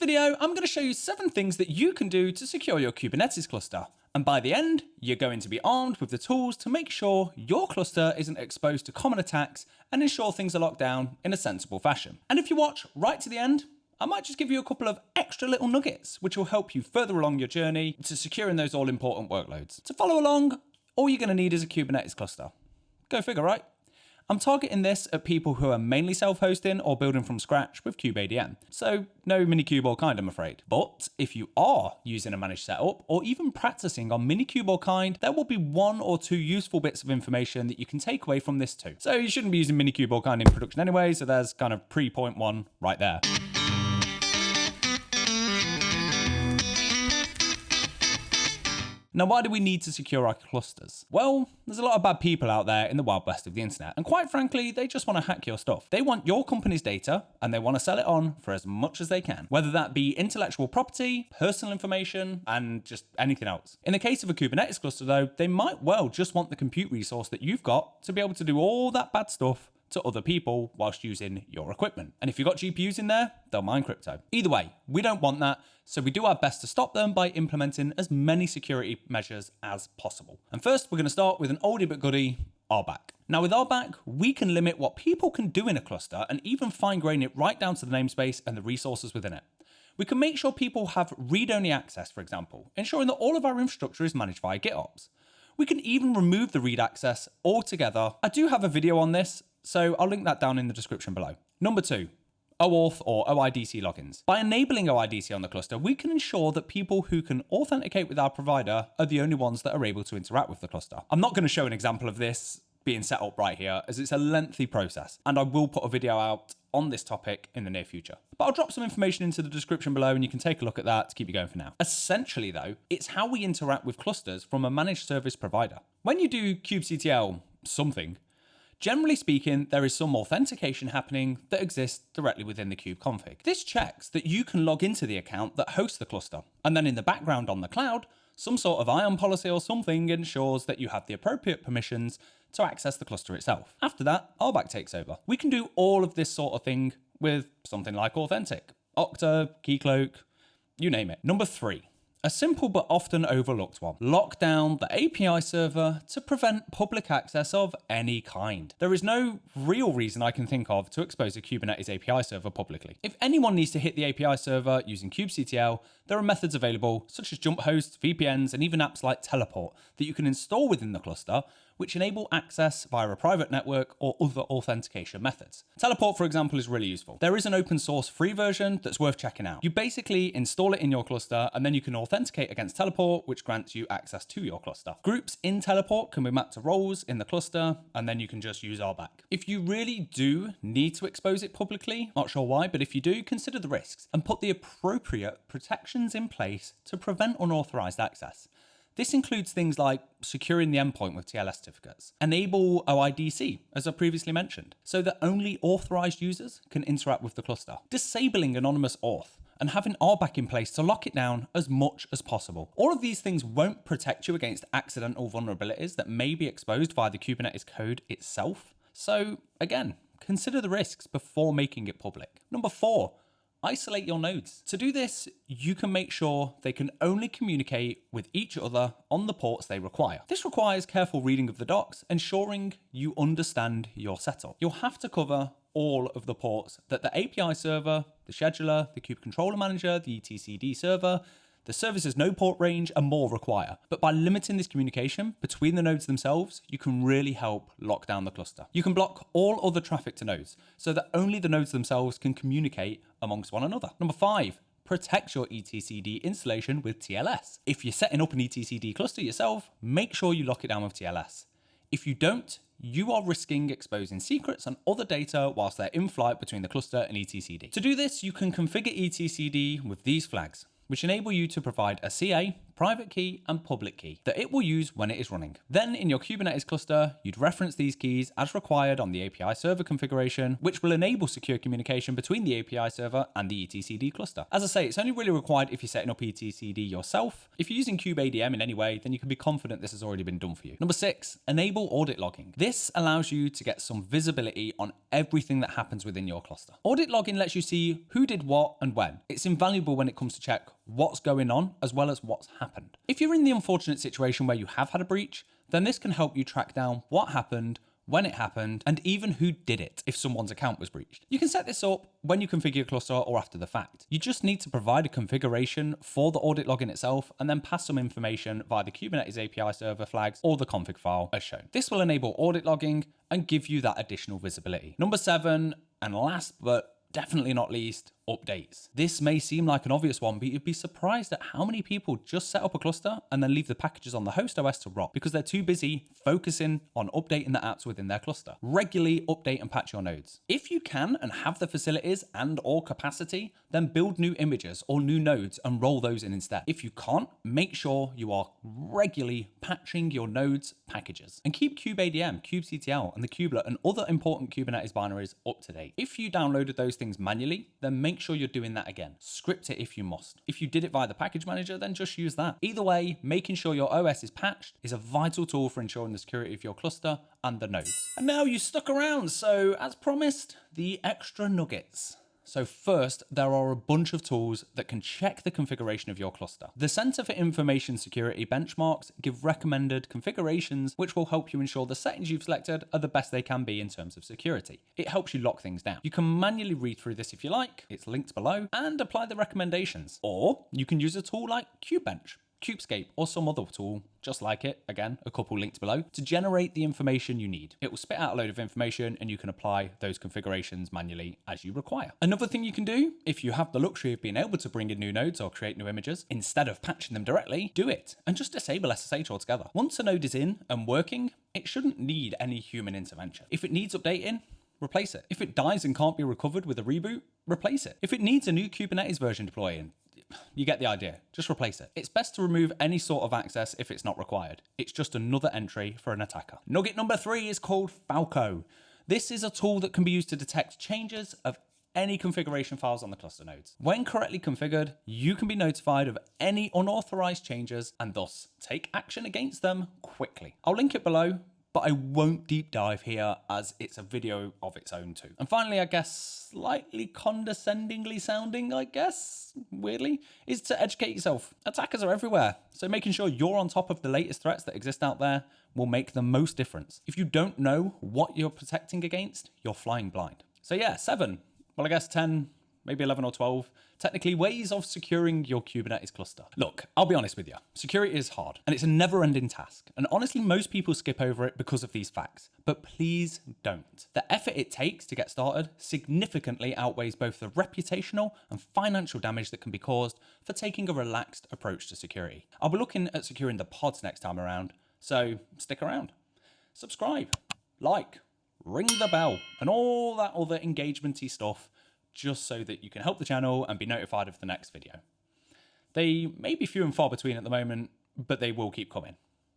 video, I'm going to show you 7 things that you can do to secure your Kubernetes cluster. And by the end, you're going to be armed with the tools to make sure your cluster isn't exposed to common attacks and ensure things are locked down in a sensible fashion. And if you watch right to the end, I might just give you a couple of extra little nuggets, which will help you further along your journey to securing those all-important workloads. To follow along, all you're going to need is a Kubernetes cluster. Go figure, right? I'm targeting this at people who are mainly self-hosting or building from scratch with KubeADM. So no Minikube or Kind, I'm afraid. But if you are using a managed setup or even practicing on Minikube or Kind, there will be 1 or 2 useful bits of information that you can take away from this too. So you shouldn't be using Minikube or Kind in production anyway, so there's kind of pre-point 1 right there. Now, why do we need to secure our clusters? Well, there's a lot of bad people out there in the wild west of the internet, and quite frankly, they just want to hack your stuff. They want your company's data, and they want to sell it on for as much as they can, whether that be intellectual property, personal information, and just anything else. In the case of a Kubernetes cluster though, they might well just want the compute resource that you've got to be able to do all that bad stuff to other people whilst using your equipment. And if you've got GPUs in there, they'll mine crypto. Either way, we don't want that, so we do our best to stop them by implementing as many security measures as possible. And first, we're going to start with an oldie but goodie, RBAC. Now with RBAC, we can limit what people can do in a cluster and even fine-grain it right down to the namespace and the resources within it. We can make sure people have read-only access, for example, ensuring that all of our infrastructure is managed via GitOps. We can even remove the read access altogether. I do have a video on this, so I'll link that down in the description below. Number 2, OAuth or OIDC logins. By enabling OIDC on the cluster, we can ensure that people who can authenticate with our provider are the only ones that are able to interact with the cluster. I'm not going to show an example of this being set up right here, as it's a lengthy process, and I will put a video out on this topic in the near future. But I'll drop some information into the description below and you can take a look at that to keep you going for now. Essentially though, it's how we interact with clusters from a managed service provider. When you do kubectl something, generally speaking, there is some authentication happening that exists directly within the kube config. This checks that you can log into the account that hosts the cluster, and then in the background on the cloud, some sort of IAM policy or something ensures that you have the appropriate permissions to access the cluster itself. After that, RBAC takes over. We can do all of this sort of thing with something like Authentic, Okta, Keycloak, you name it. Number 3. A simple but often overlooked one. Lock down the API server to prevent public access of any kind. There is no real reason I can think of to expose a Kubernetes API server publicly. If anyone needs to hit the API server using kubectl, there are methods available such as jump hosts, VPNs, and even apps like Teleport that you can install within the cluster, which enable access via a private network or other authentication methods. Teleport, for example, is really useful. There is an open source free version that's worth checking out. You basically install it in your cluster and then you can authenticate against Teleport, which grants you access to your cluster. Groups in Teleport can be mapped to roles in the cluster, and then you can just use RBAC. If you really do need to expose it publicly, not sure why, but if you do, consider the risks and put the appropriate protections in place to prevent unauthorized access. This includes things like securing the endpoint with TLS certificates, enable OIDC, as I previously mentioned, so that only authorized users can interact with the cluster, disabling anonymous auth, and having RBAC in place to lock it down as much as possible. All of these things won't protect you against accidental vulnerabilities that may be exposed via the Kubernetes code itself. So again, consider the risks before making it public. Number 4. Isolate your nodes. To do this, you can make sure they can only communicate with each other on the ports they require. This requires careful reading of the docs, ensuring you understand your setup. You'll have to cover all of the ports that the API server, the scheduler, the kube controller manager, the etcd server, the service's no port range, and more require. But by limiting this communication between the nodes themselves, you can really help lock down the cluster. You can block all other traffic to nodes so that only the nodes themselves can communicate amongst one another. Number 5, protect your etcd installation with TLS. If you're setting up an etcd cluster yourself, make sure you lock it down with TLS. If you don't, you are risking exposing secrets and other data whilst they're in flight between the cluster and etcd. To do this, you can configure etcd with these flags, which enable you to provide a CA, private key and public key that it will use when it is running. Then in your Kubernetes cluster, you'd reference these keys as required on the API server configuration, which will enable secure communication between the API server and the etcd cluster. As I say, it's only really required if you're setting up etcd yourself. If you're using kubeadm in any way, then you can be confident this has already been done for you. Number 6, enable audit logging. This allows you to get some visibility on everything that happens within your cluster. Audit logging lets you see who did what and when. It's invaluable when it comes to check what's going on as well as what's happened. If you're in the unfortunate situation where you have had a breach, then this can help you track down what happened, when it happened, and even who did it if someone's account was breached. You can set this up when you configure your cluster or after the fact. You just need to provide a configuration for the audit login itself and then pass some information via the Kubernetes API server flags or the config file as shown. This will enable audit logging and give you that additional visibility. Number 7, and last but definitely not least, updates. This may seem like an obvious one, but you'd be surprised at how many people just set up a cluster and then leave the packages on the host OS to rot because they're too busy focusing on updating the apps within their cluster. Regularly update and patch your nodes. If you can and have the facilities and or capacity, then build new images or new nodes and roll those in instead. If you can't, make sure you are regularly patching your nodes packages and keep kubeadm, kubectl, and the kubelet and other important Kubernetes binaries up to date. If you downloaded those things manually, then make sure you're doing that again. Script it if you must. If you did it via the package manager, then just use that. Either way, making sure your OS is patched is a vital tool for ensuring the security of your cluster and the nodes. And now you stuck around, so as promised, the extra nuggets. So first, there are a bunch of tools that can check the configuration of your cluster. The Center for Information Security benchmarks give recommended configurations which will help you ensure the settings you've selected are the best they can be in terms of security. It helps you lock things down. You can manually read through this if you like, it's linked below, and apply the recommendations. Or you can use a tool like Kubebench, Kubescape, or some other tool just like it, again, a couple linked below, to generate the information you need. It will spit out a load of information and you can apply those configurations manually as you require. Another thing you can do, if you have the luxury of being able to bring in new nodes or create new images, instead of patching them directly, do it and just disable SSH altogether. Once a node is in and working, it shouldn't need any human intervention. If it needs updating, replace it. If it dies and can't be recovered with a reboot, replace it. If it needs a new Kubernetes version deploying, you get the idea. Just replace it. It's best to remove any sort of access if it's not required. It's just another entry for an attacker. Nugget number 3 is called Falco. This is a tool that can be used to detect changes of any configuration files on the cluster nodes. When correctly configured, you can be notified of any unauthorized changes and thus take action against them quickly. I'll link it below, but I won't deep dive here as it's a video of its own too. And finally, I guess, slightly condescendingly sounding, weirdly, is to educate yourself. Attackers are everywhere, so making sure you're on top of the latest threats that exist out there will make the most difference. If you don't know what you're protecting against, you're flying blind. So yeah, 7, well I guess 10, maybe 11 or 12, technically ways of securing your Kubernetes cluster. Look, I'll be honest with you, security is hard and it's a never-ending task. And honestly, most people skip over it because of these facts, but please don't. The effort it takes to get started significantly outweighs both the reputational and financial damage that can be caused for taking a relaxed approach to security. I'll be looking at securing the pods next time around, so stick around. Subscribe, like, ring the bell, and all that other engagement-y stuff, just so that you can help the channel and be notified of the next video. They may be few and far between at the moment, but they will keep coming.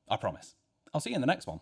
I promise. I'll see you in the next one.